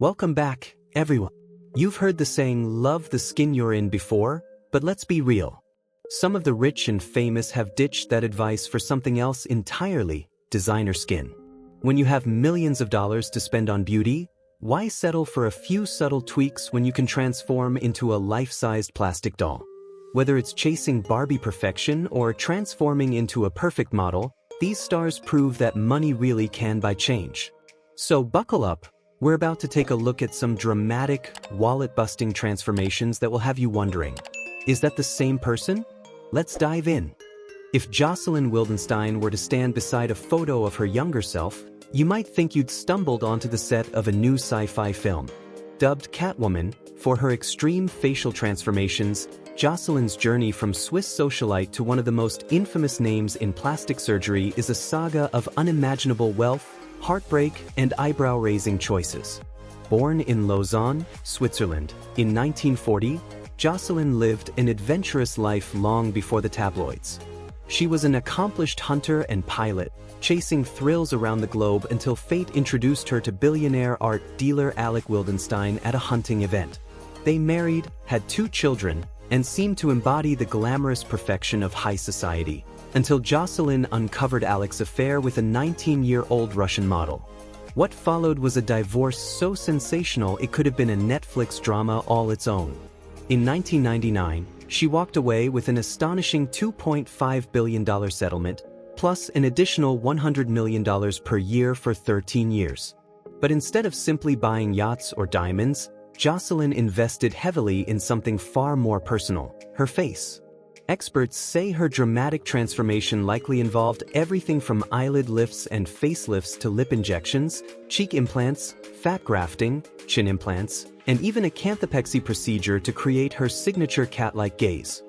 Welcome back, everyone. You've heard the saying, love the skin you're in before, but let's be real. Some of the rich and famous have ditched that advice for something else entirely, designer skin. When you have millions of dollars to spend on beauty, why settle for a few subtle tweaks when you can transform into a life-sized plastic doll? Whether it's chasing Barbie perfection or transforming into a perfect model, these stars prove that money really can buy change. So buckle up. We're about to take a look at some dramatic, wallet-busting transformations that will have you wondering, is that the same person? Let's dive in. If Jocelyn Wildenstein were to stand beside a photo of her younger self, you might think you'd stumbled onto the set of a new sci-fi film. Dubbed Catwoman, for her extreme facial transformations, Jocelyn's journey from Swiss socialite to one of the most infamous names in plastic surgery is a saga of unimaginable wealth, heartbreak, and eyebrow-raising choices. Born in Lausanne, Switzerland, in 1940, Jocelyn lived an adventurous life long before the tabloids. She was an accomplished hunter and pilot, chasing thrills around the globe until fate introduced her to billionaire art dealer Alec Wildenstein at a hunting event. They married, had 2 children, and seemed to embody the glamorous perfection of high society, until Jocelyn uncovered Alec's affair with a 19-year-old Russian model. What followed was a divorce so sensational it could have been a Netflix drama all its own. In 1999, she walked away with an astonishing $2.5 billion settlement, plus an additional $100 million per year for 13 years. But instead of simply buying yachts or diamonds, Jocelyn invested heavily in something far more personal, her face. Experts say her dramatic transformation likely involved everything from eyelid lifts and facelifts to lip injections, cheek implants, fat grafting, chin implants, and even a canthopexy procedure to create her signature cat-like gaze.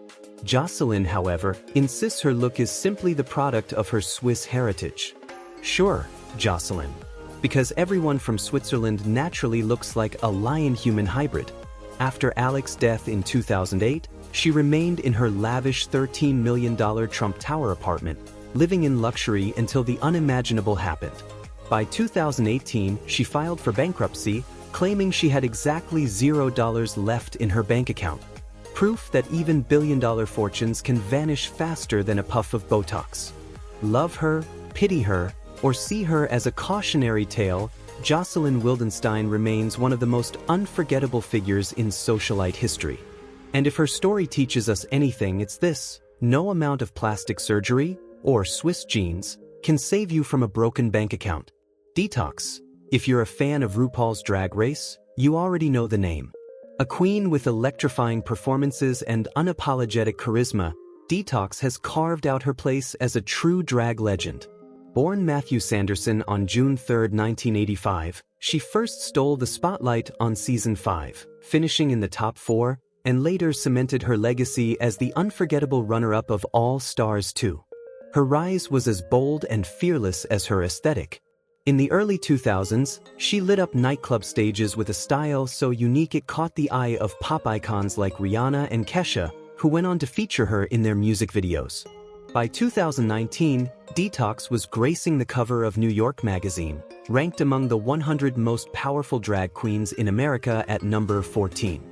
Jocelyn, however, insists her look is simply the product of her Swiss heritage. Sure, Jocelyn. Because everyone from Switzerland naturally looks like a lion-human hybrid. After Alec's death in 2008, she remained in her lavish $13 million Trump Tower apartment, living in luxury until the unimaginable happened. By 2018, she filed for bankruptcy, claiming she had exactly $0 left in her bank account. Proof that even billion-dollar fortunes can vanish faster than a puff of Botox. Love her, pity her, or see her as a cautionary tale, Jocelyn Wildenstein remains one of the most unforgettable figures in socialite history. And if her story teaches us anything, it's this: no amount of plastic surgery, or Swiss genes, can save you from a broken bank account. Detox. If you're a fan of RuPaul's Drag Race, you already know the name. A queen with electrifying performances and unapologetic charisma, Detox has carved out her place as a true drag legend. Born Matthew Sanderson on June 3, 1985, she first stole the spotlight on Season 5, finishing in the top 4, and later cemented her legacy as the unforgettable runner-up of All Stars 2. Her rise was as bold and fearless as her aesthetic. In the early 2000s, she lit up nightclub stages with a style so unique it caught the eye of pop icons like Rihanna and Kesha, who went on to feature her in their music videos. By 2019, Detox was gracing the cover of New York Magazine, ranked among the 100 most powerful drag queens in America at number 14.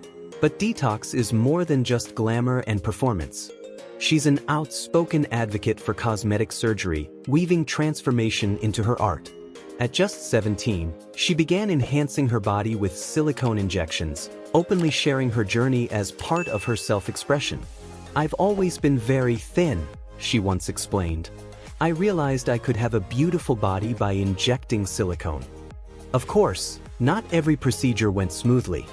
But Detox is more than just glamour and performance. She's an outspoken advocate for cosmetic surgery, weaving transformation into her art. At just 17, she began enhancing her body with silicone injections, openly sharing her journey as part of her self-expression. "I've always been very thin," she once explained. "I realized I could have a beautiful body by injecting silicone." Of course, not every procedure went smoothly.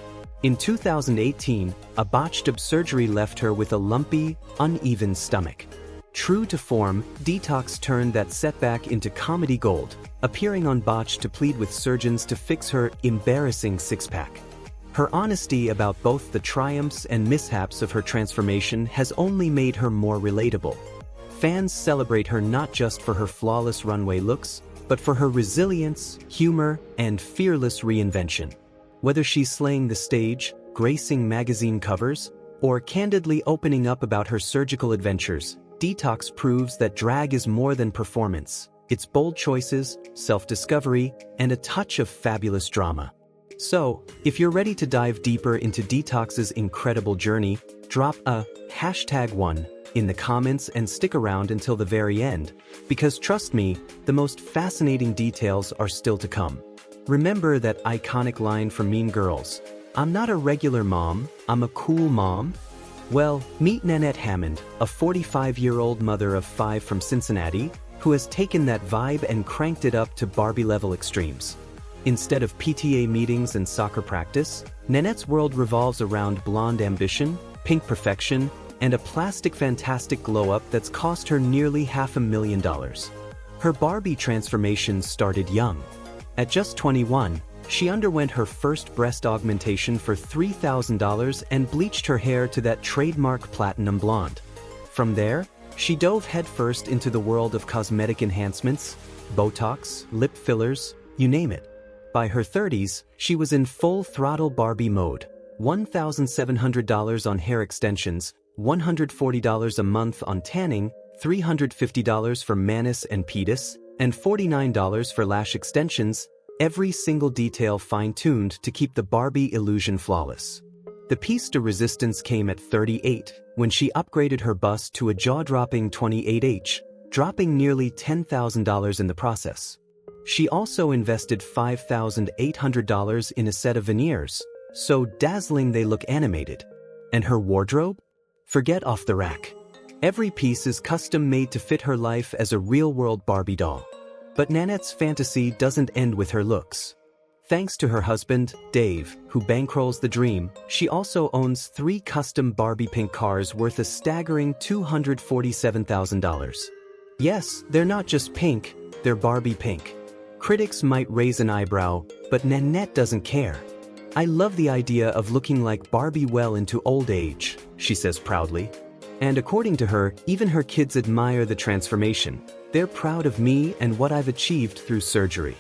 In 2018, a botched surgery left her with a lumpy, uneven stomach. True to form, Detox turned that setback into comedy gold, appearing on Botch to plead with surgeons to fix her embarrassing six-pack. Her honesty about both the triumphs and mishaps of her transformation has only made her more relatable. Fans celebrate her not just for her flawless runway looks, but for her resilience, humor, and fearless reinvention. Whether she's slaying the stage, gracing magazine covers, or candidly opening up about her surgical adventures, Detox proves that drag is more than performance. It's bold choices, self-discovery, and a touch of fabulous drama. So, if you're ready to dive deeper into Detox's incredible journey, drop a #1 in the comments and stick around until the very end, because trust me, the most fascinating details are still to come. Remember that iconic line from Mean Girls, "I'm not a regular mom, I'm a cool mom"? Well, meet Nanette Hammond, a 45-year-old mother of 5 from Cincinnati, who has taken that vibe and cranked it up to Barbie-level extremes. Instead of PTA meetings and soccer practice, Nanette's world revolves around blonde ambition, pink perfection, and a plastic fantastic glow-up that's cost her nearly $500,000. Her Barbie transformation started young. At just 21, she underwent her first breast augmentation for $3,000 and bleached her hair to that trademark platinum blonde. From there, she dove headfirst into the world of cosmetic enhancements, Botox, lip fillers, you name it. By her 30s, she was in full-throttle Barbie mode. $1,700 on hair extensions, $140 a month on tanning, $350 for Manus and Pedis, and $49 for lash extensions, every single detail fine-tuned to keep the Barbie illusion flawless. The piece de resistance came at 38, when she upgraded her bust to a jaw-dropping 28H, dropping nearly $10,000 in the process. She also invested $5,800 in a set of veneers, so dazzling they look animated. And her wardrobe? Forget off the rack. Every piece is custom-made to fit her life as a real-world Barbie doll. But Nanette's fantasy doesn't end with her looks. Thanks to her husband, Dave, who bankrolls the dream, she also owns 3 custom Barbie pink cars worth a staggering $247,000. Yes, they're not just pink, they're Barbie pink. Critics might raise an eyebrow, but Nanette doesn't care. "I love the idea of looking like Barbie well into old age," she says proudly. And according to her, even her kids admire the transformation. "They're proud of me and what I've achieved through surgery."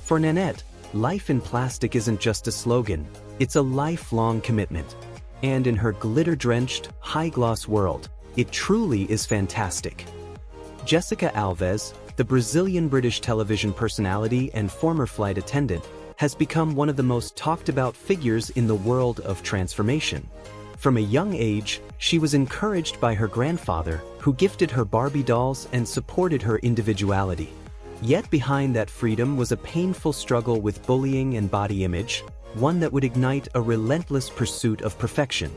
For Nanette, life in plastic isn't just a slogan, it's a lifelong commitment. And in her glitter-drenched, high-gloss world, it truly is fantastic. Jessica Alves, the Brazilian-British television personality and former flight attendant, has become one of the most talked-about figures in the world of transformation. From a young age, she was encouraged by her grandfather, who gifted her Barbie dolls and supported her individuality. Yet behind that freedom was a painful struggle with bullying and body image, one that would ignite a relentless pursuit of perfection.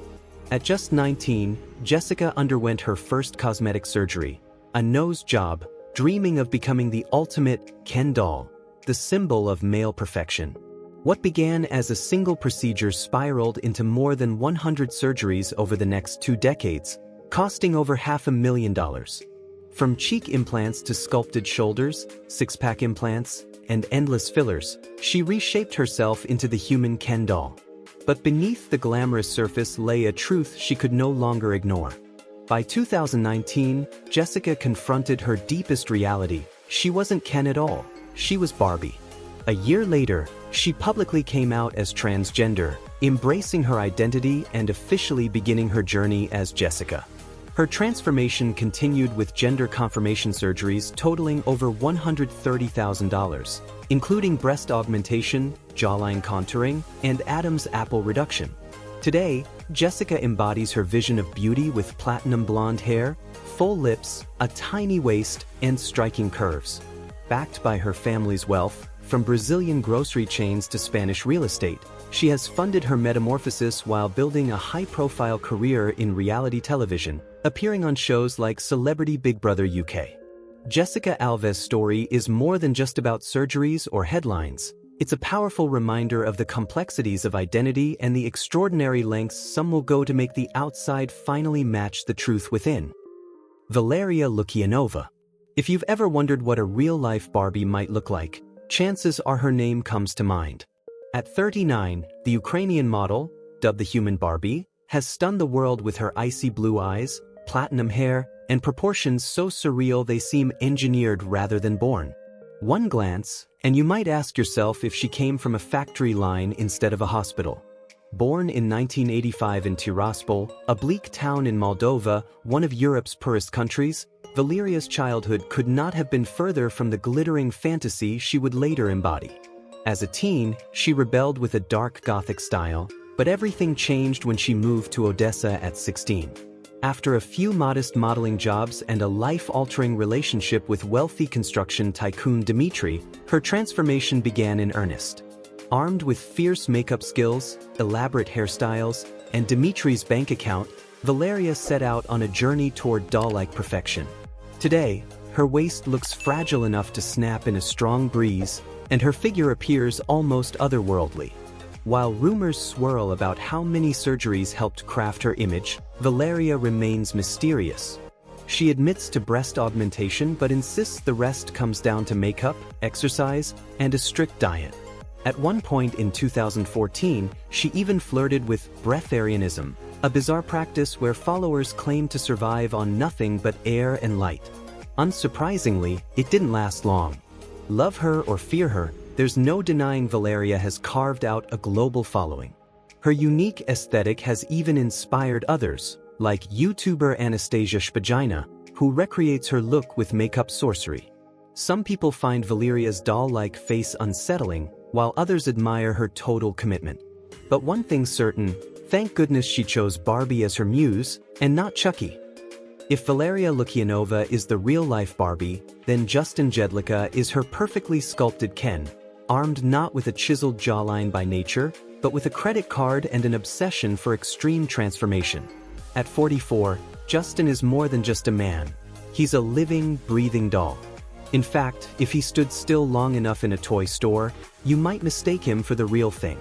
At just 19, Jessica underwent her first cosmetic surgery, a nose job, dreaming of becoming the ultimate Ken doll, the symbol of male perfection. What began as a single procedure spiraled into more than 100 surgeries over the next 2 decades, costing over $500,000. From cheek implants to sculpted shoulders, six-pack implants, and endless fillers, she reshaped herself into the human Ken doll. But beneath the glamorous surface lay a truth she could no longer ignore. By 2019, Jessica confronted her deepest reality. She wasn't Ken at all, she was Barbie. A year later, she publicly came out as transgender, embracing her identity and officially beginning her journey as Jessica. Her transformation continued with gender confirmation surgeries totaling over $130,000, including breast augmentation, jawline contouring, and Adam's apple reduction. Today, Jessica embodies her vision of beauty with platinum blonde hair, full lips, a tiny waist, and striking curves. Backed by her family's wealth, from Brazilian grocery chains to Spanish real estate, she has funded her metamorphosis while building a high-profile career in reality television, appearing on shows like Celebrity Big Brother UK. Jessica Alves' story is more than just about surgeries or headlines. It's a powerful reminder of the complexities of identity and the extraordinary lengths some will go to make the outside finally match the truth within. Valeria Lukianova. If you've ever wondered what a real-life Barbie might look like, chances are her name comes to mind. At 39, the Ukrainian model, dubbed the Human Barbie, has stunned the world with her icy blue eyes, platinum hair, and proportions so surreal they seem engineered rather than born. One glance, and you might ask yourself if she came from a factory line instead of a hospital. Born in 1985 in Tiraspol, a bleak town in Moldova, one of Europe's poorest countries, Valeria's childhood could not have been further from the glittering fantasy she would later embody. As a teen, she rebelled with a dark Gothic style, but everything changed when she moved to Odessa at 16. After a few modest modeling jobs and a life-altering relationship with wealthy construction tycoon Dmitry, her transformation began in earnest. Armed with fierce makeup skills, elaborate hairstyles, and Dmitry's bank account, Valeria set out on a journey toward doll-like perfection. Today, her waist looks fragile enough to snap in a strong breeze, and her figure appears almost otherworldly. While rumors swirl about how many surgeries helped craft her image, Valeria remains mysterious. She admits to breast augmentation but insists the rest comes down to makeup, exercise, and a strict diet. At one point in 2014, she even flirted with breatharianism, a bizarre practice where followers claim to survive on nothing but air and light. Unsurprisingly, it didn't last long. Love her or fear her, there's no denying Valeria has carved out a global following. Her unique aesthetic has even inspired others, like YouTuber Anastasia Shpagina, who recreates her look with makeup sorcery. Some people find Valeria's doll-like face unsettling, while others admire her total commitment. But one thing's certain, thank goodness she chose Barbie as her muse, and not Chucky. If Valeria Lukyanova is the real-life Barbie, then Justin Jedlicka is her perfectly sculpted Ken, armed not with a chiseled jawline by nature, but with a credit card and an obsession for extreme transformation. At 44, Justin is more than just a man. He's a living, breathing doll. In fact, if he stood still long enough in a toy store, you might mistake him for the real thing.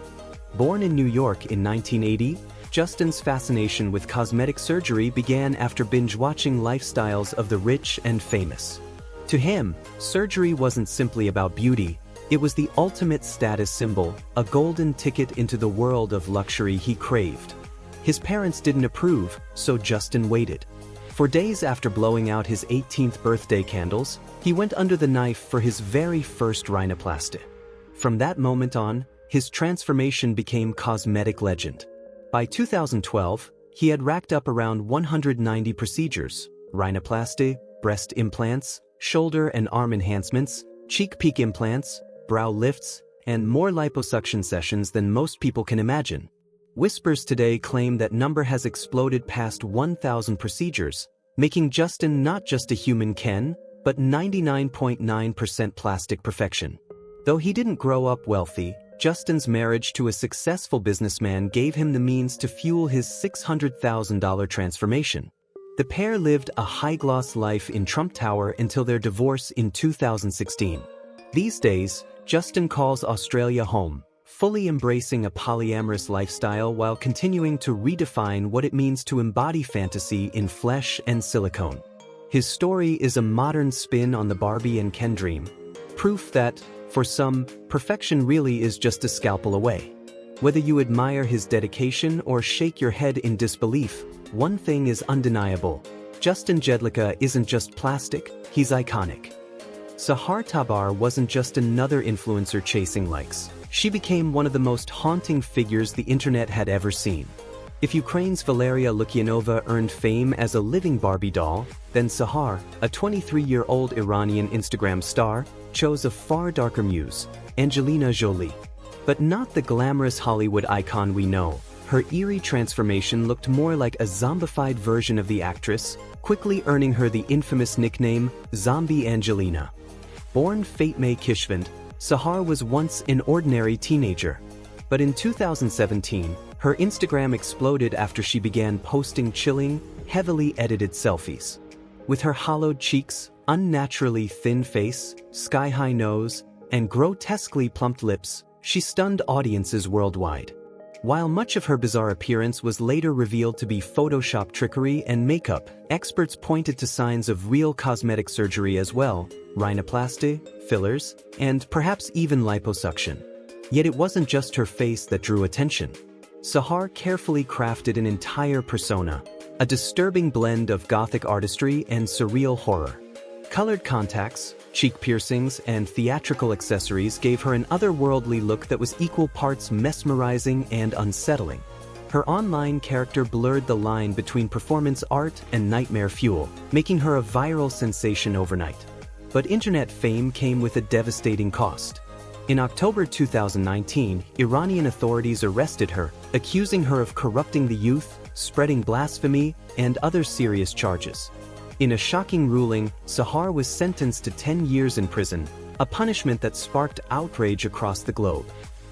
Born in New York in 1980, Justin's fascination with cosmetic surgery began after binge-watching lifestyles of the rich and famous. To him, surgery wasn't simply about beauty, it was the ultimate status symbol, a golden ticket into the world of luxury he craved. His parents didn't approve, so Justin waited. For days after blowing out his 18th birthday candles, he went under the knife for his very first rhinoplasty. From that moment on, his transformation became cosmetic legend. By 2012, he had racked up around 190 procedures: rhinoplasty, breast implants, shoulder and arm enhancements, cheek peak implants, brow lifts, and more liposuction sessions than most people can imagine. Whispers today claim that number has exploded past 1,000 procedures, making Justin not just a human Ken, but 99.9% plastic perfection. Though he didn't grow up wealthy, Justin's marriage to a successful businessman gave him the means to fuel his $600,000 transformation. The pair lived a high-gloss life in Trump Tower until their divorce in 2016. These days, Justin calls Australia home, fully embracing a polyamorous lifestyle while continuing to redefine what it means to embody fantasy in flesh and silicone. His story is a modern spin on the Barbie and Ken dream, proof that, for some, perfection really is just a scalpel away. Whether you admire his dedication or shake your head in disbelief, one thing is undeniable: Justin Jedlicka isn't just plastic, he's iconic. Sahar Tabar wasn't just another influencer chasing likes. She became one of the most haunting figures the internet had ever seen. If Ukraine's Valeria Lukyanova earned fame as a living Barbie doll, then Sahar, a 23-year-old Iranian Instagram star, chose a far darker muse, Angelina Jolie. But not the glamorous Hollywood icon we know. Her eerie transformation looked more like a zombified version of the actress, quickly earning her the infamous nickname Zombie Angelina. Born Fatme Kishvand, Sahar was once an ordinary teenager. But in 2017, her Instagram exploded after she began posting chilling, heavily edited selfies. With her hollowed cheeks, unnaturally thin face, sky-high nose, and grotesquely plumped lips, she stunned audiences worldwide. While much of her bizarre appearance was later revealed to be Photoshop trickery and makeup, experts pointed to signs of real cosmetic surgery as well: rhinoplasty, fillers, and perhaps even liposuction. Yet it wasn't just her face that drew attention. Sahar carefully crafted an entire persona, a disturbing blend of gothic artistry and surreal horror. Colored contacts, cheek piercings, and theatrical accessories gave her an otherworldly look that was equal parts mesmerizing and unsettling. Her online character blurred the line between performance art and nightmare fuel, making her a viral sensation overnight. But internet fame came with a devastating cost. In October 2019, Iranian authorities arrested her, accusing her of corrupting the youth, spreading blasphemy, and other serious charges. In a shocking ruling, Sahar was sentenced to 10 years in prison, a punishment that sparked outrage across the globe.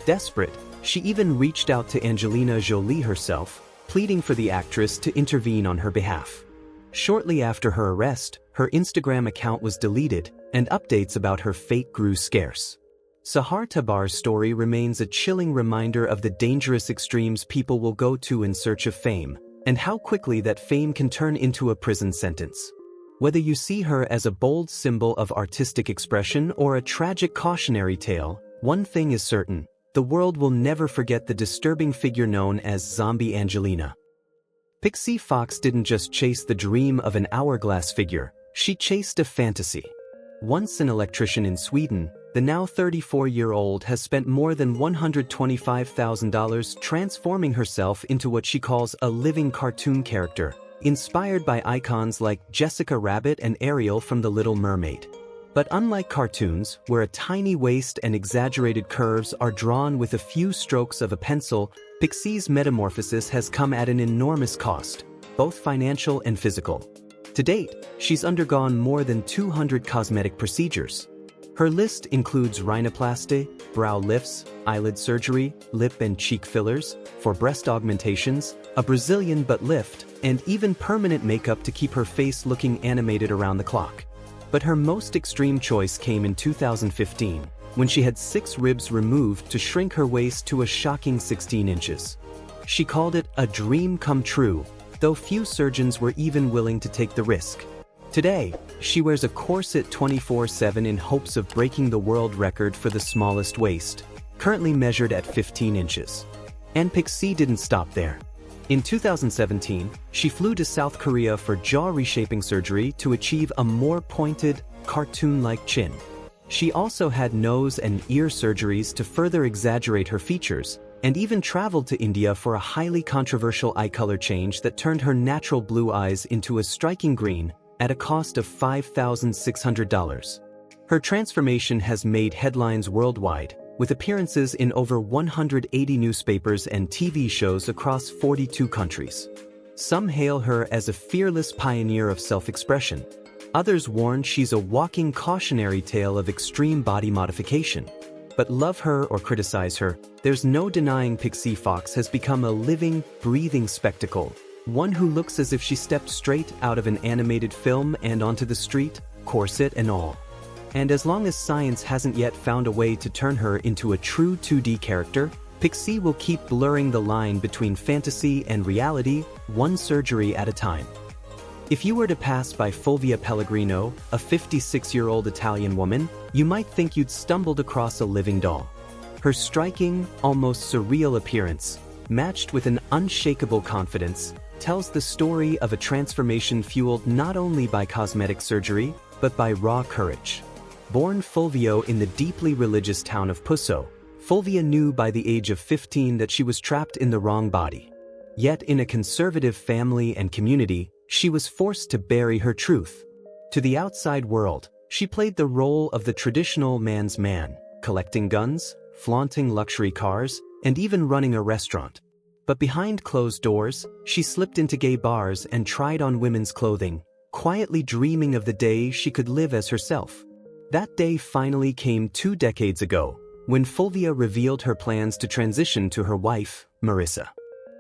Desperate, she even reached out to Angelina Jolie herself, pleading for the actress to intervene on her behalf. Shortly after her arrest, her Instagram account was deleted, and updates about her fate grew scarce. Sahar Tabar's story remains a chilling reminder of the dangerous extremes people will go to in search of fame, and how quickly that fame can turn into a prison sentence. Whether you see her as a bold symbol of artistic expression or a tragic cautionary tale, one thing is certain: the world will never forget the disturbing figure known as Zombie Angelina. Pixie Fox didn't just chase the dream of an hourglass figure, she chased a fantasy. Once an electrician in Sweden, the now 34-year-old has spent more than $125,000 transforming herself into what she calls a living cartoon character, inspired by icons like Jessica Rabbit and Ariel from The Little Mermaid. But unlike cartoons, where a tiny waist and exaggerated curves are drawn with a few strokes of a pencil, Pixie's metamorphosis has come at an enormous cost, both financial and physical. To date, she's undergone more than 200 cosmetic procedures. Her list includes rhinoplasty, brow lifts, eyelid surgery, lip and cheek fillers, for breast augmentations, a Brazilian butt lift, and even permanent makeup to keep her face looking animated around the clock. But her most extreme choice came in 2015, when she had 6 ribs removed to shrink her waist to a shocking 16 inches. She called it a dream come true, though few surgeons were even willing to take the risk. Today, she wears a corset 24/7 in hopes of breaking the world record for the smallest waist, currently measured at 15 inches. And Pixie didn't stop there. In 2017, she flew to South Korea for jaw reshaping surgery to achieve a more pointed, cartoon-like chin. She also had nose and ear surgeries to further exaggerate her features, and even traveled to India for a highly controversial eye color change that turned her natural blue eyes into a striking green, at a cost of $5,600. Her transformation has made headlines worldwide, with appearances in over 180 newspapers and TV shows across 42 countries. Some hail her as a fearless pioneer of self-expression. Others warn she's a walking cautionary tale of extreme body modification. But love her or criticize her, there's no denying Pixie Fox has become a living, breathing spectacle. One who looks as if she stepped straight out of an animated film and onto the street, corset and all. And as long as science hasn't yet found a way to turn her into a true 2D character, Pixie will keep blurring the line between fantasy and reality, one surgery at a time. If you were to pass by Fulvia Pellegrino, a 56-year-old Italian woman, you might think you'd stumbled across a living doll. Her striking, almost surreal appearance, matched with an unshakable confidence, tells the story of a transformation fueled not only by cosmetic surgery, but by raw courage. Born Fulvio in the deeply religious town of Pusso, Fulvia knew by the age of 15 that she was trapped in the wrong body. Yet in a conservative family and community, she was forced to bury her truth. To the outside world, she played the role of the traditional man's man, collecting guns, flaunting luxury cars, and even running a restaurant. But behind closed doors, she slipped into gay bars and tried on women's clothing, quietly dreaming of the day she could live as herself. That day finally came 2 decades ago, when Fulvia revealed her plans to transition to her wife, Marissa.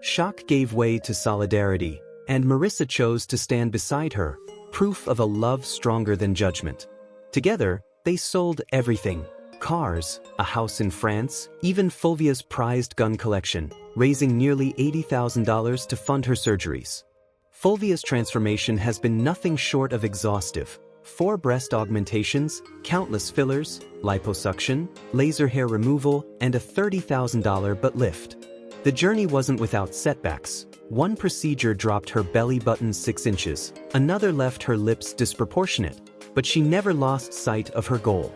Shock gave way to solidarity, and Marissa chose to stand beside her, proof of a love stronger than judgment. Together, they sold everything: cars, a house in France, even Fulvia's prized gun collection, raising nearly $80,000 to fund her surgeries. Fulvia's transformation has been nothing short of exhaustive. 4 breast augmentations, countless fillers, liposuction, laser hair removal, and a $30,000 butt lift. The journey wasn't without setbacks. One procedure dropped her belly button 6 inches, another left her lips disproportionate, but she never lost sight of her goal.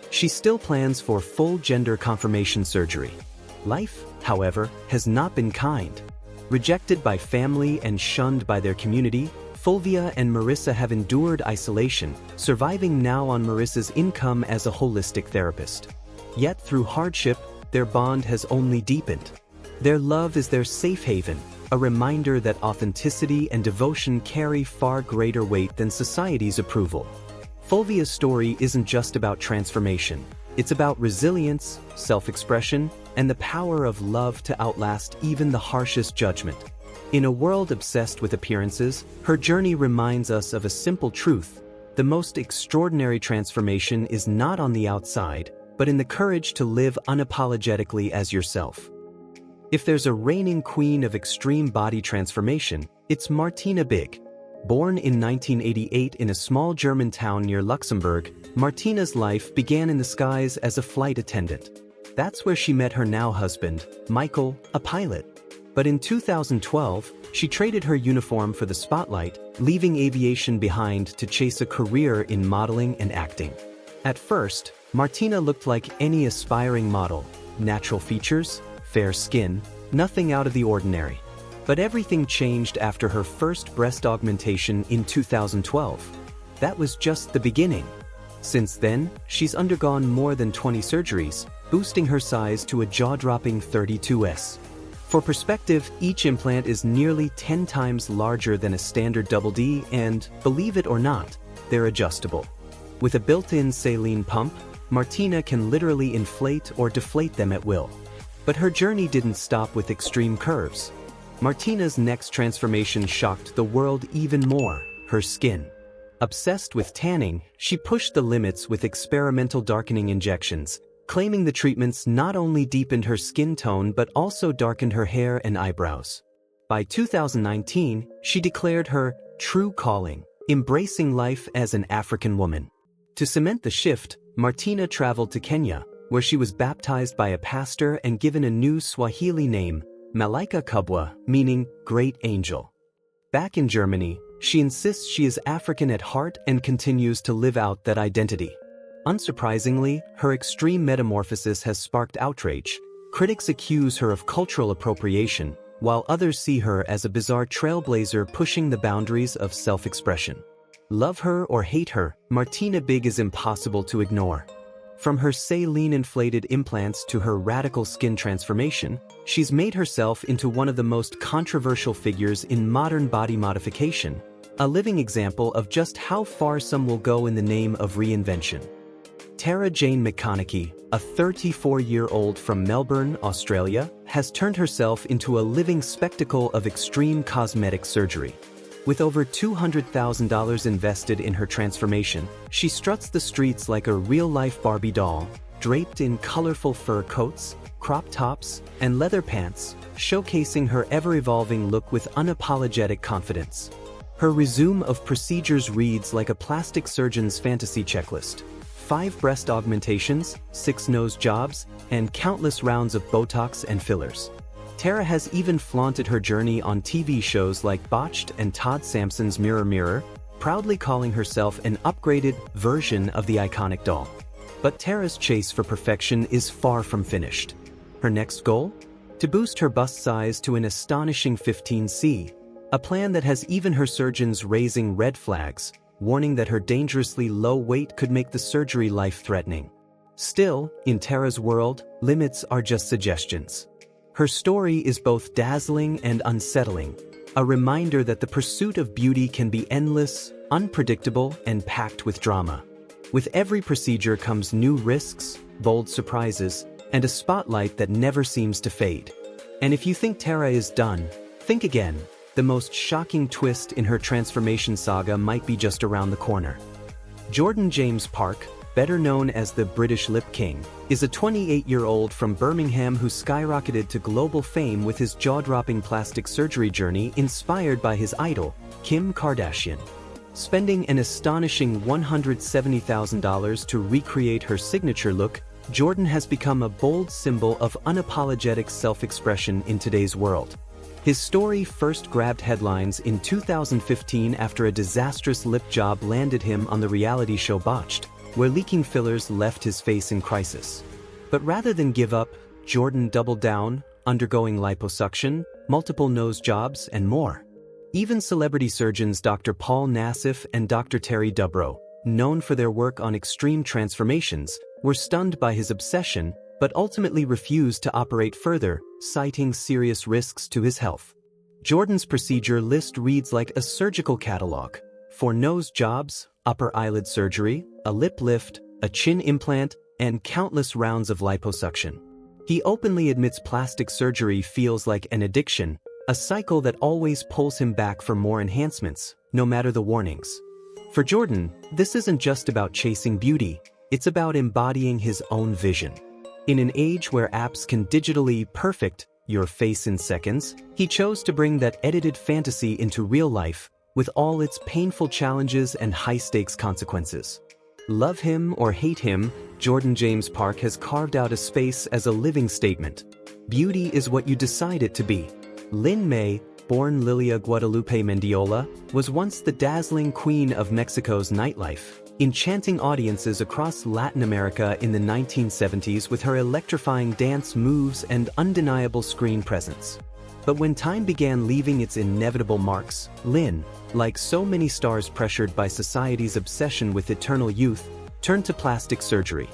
She still plans for full gender confirmation surgery. Life, however, has not been kind. Rejected by family and shunned by their community, Fulvia and Marissa have endured isolation, surviving now on Marissa's income as a holistic therapist. Yet through hardship, their bond has only deepened. Their love is their safe haven, a reminder that authenticity and devotion carry far greater weight than society's approval. Fulvia's story isn't just about transformation. It's about resilience, self-expression, and the power of love to outlast even the harshest judgment. In a world obsessed with appearances, her journey reminds us of a simple truth: the most extraordinary transformation is not on the outside, but in the courage to live unapologetically as yourself. If there's a reigning queen of extreme body transformation, it's Martina Big. Born in 1988 in a small German town near Luxembourg, Martina's life began in the skies as a flight attendant. That's where she met her now husband, Michael, a pilot. But in 2012, she traded her uniform for the spotlight, leaving aviation behind to chase a career in modeling and acting. At first, Martina looked like any aspiring model: natural features, fair skin, nothing out of the ordinary. But everything changed after her first breast augmentation in 2012. That was just the beginning. Since then, she's undergone more than 20 surgeries, boosting her size to a jaw-dropping 32S. For perspective, each implant is nearly 10 times larger than a standard double D and, believe it or not, they're adjustable. With a built-in saline pump, Martina can literally inflate or deflate them at will. But her journey didn't stop with extreme curves. Martina's next transformation shocked the world even more: her skin. Obsessed with tanning, she pushed the limits with experimental darkening injections, claiming the treatments not only deepened her skin tone but also darkened her hair and eyebrows. By 2019, she declared her true calling, embracing life as an African woman. To cement the shift, Martina traveled to Kenya, where she was baptized by a pastor and given a new Swahili name, Malaika Kubwa, meaning Great Angel. Back in Germany, she insists she is African at heart and continues to live out that identity. Unsurprisingly, her extreme metamorphosis has sparked outrage. Critics accuse her of cultural appropriation, while others see her as a bizarre trailblazer pushing the boundaries of self-expression. Love her or hate her, Martina Big is impossible to ignore. From her saline-inflated implants to her radical skin transformation, she's made herself into one of the most controversial figures in modern body modification, a living example of just how far some will go in the name of reinvention. Tara Jane McConaughey, a 34-year-old from Melbourne, Australia, has turned herself into a living spectacle of extreme cosmetic surgery. With over $200,000 invested in her transformation, she struts the streets like a real-life Barbie doll, draped in colorful fur coats, crop tops, and leather pants, showcasing her ever-evolving look with unapologetic confidence. Her resume of procedures reads like a plastic surgeon's fantasy checklist: 5 breast augmentations, 6 nose jobs, and countless rounds of Botox and fillers. Tara has even flaunted her journey on TV shows like Botched and Todd Sampson's Mirror Mirror, proudly calling herself an upgraded version of the iconic doll. But Tara's chase for perfection is far from finished. Her next goal? To boost her bust size to an astonishing 15C, a plan that has even her surgeons raising red flags, warning that her dangerously low weight could make the surgery life-threatening. Still, in Tara's world, limits are just suggestions. Her story is both dazzling and unsettling, a reminder that the pursuit of beauty can be endless, unpredictable, and packed with drama. With every procedure comes new risks, bold surprises, and a spotlight that never seems to fade. And if you think Tara is done, think again. The most shocking twist in her transformation saga might be just around the corner. Jordan James Park, better known as the British Lip King, is a 28-year-old from Birmingham who skyrocketed to global fame with his jaw-dropping plastic surgery journey inspired by his idol, Kim Kardashian. Spending an astonishing $170,000 to recreate her signature look, Jordan has become a bold symbol of unapologetic self-expression in today's world. His story first grabbed headlines in 2015 after a disastrous lip job landed him on the reality show Botched, where leaking fillers left his face in crisis. But rather than give up, Jordan doubled down, undergoing liposuction, multiple nose jobs, and more. Even celebrity surgeons Dr. Paul Nassif and Dr. Terry Dubrow, known for their work on extreme transformations, were stunned by his obsession but ultimately refused to operate further, citing serious risks to his health. Jordan's procedure list reads like a surgical catalog: for nose jobs, upper eyelid surgery, a lip lift, a chin implant, and countless rounds of liposuction. He openly admits plastic surgery feels like an addiction, a cycle that always pulls him back for more enhancements, no matter the warnings. For Jordan, this isn't just about chasing beauty, it's about embodying his own vision. In an age where apps can digitally perfect your face in seconds, he chose to bring that edited fantasy into real life, with all its painful challenges and high-stakes consequences. Love him or hate him, Jordan James Park has carved out a space as a living statement. Beauty is what you decide it to be. Lin May, born Lilia Guadalupe Mendiola, was once the dazzling queen of Mexico's nightlife, enchanting audiences across Latin America in the 1970s with her electrifying dance moves and undeniable screen presence. But when time began leaving its inevitable marks, Lin, like so many stars pressured by society's obsession with eternal youth, turned to plastic surgery.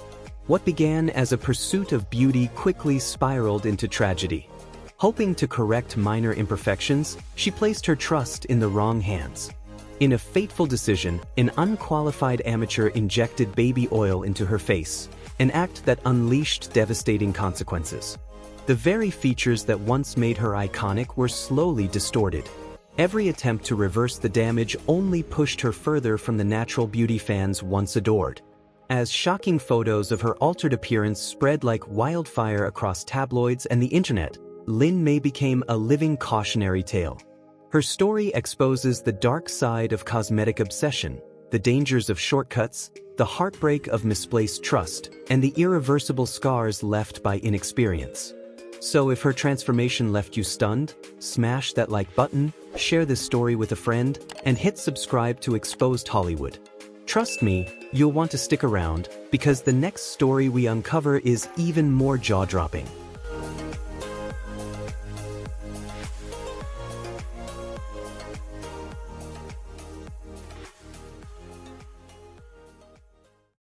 What began as a pursuit of beauty quickly spiraled into tragedy. Hoping to correct minor imperfections, she placed her trust in the wrong hands. In a fateful decision, an unqualified amateur injected baby oil into her face, an act that unleashed devastating consequences. The very features that once made her iconic were slowly distorted. Every attempt to reverse the damage only pushed her further from the natural beauty fans once adored. As shocking photos of her altered appearance spread like wildfire across tabloids and the internet, Lin May became a living cautionary tale. Her story exposes the dark side of cosmetic obsession, the dangers of shortcuts, the heartbreak of misplaced trust, and the irreversible scars left by inexperience. So if her transformation left you stunned, smash that like button, share this story with a friend, and hit subscribe to Exposed Hollywood. Trust me, you'll want to stick around, because the next story we uncover is even more jaw-dropping.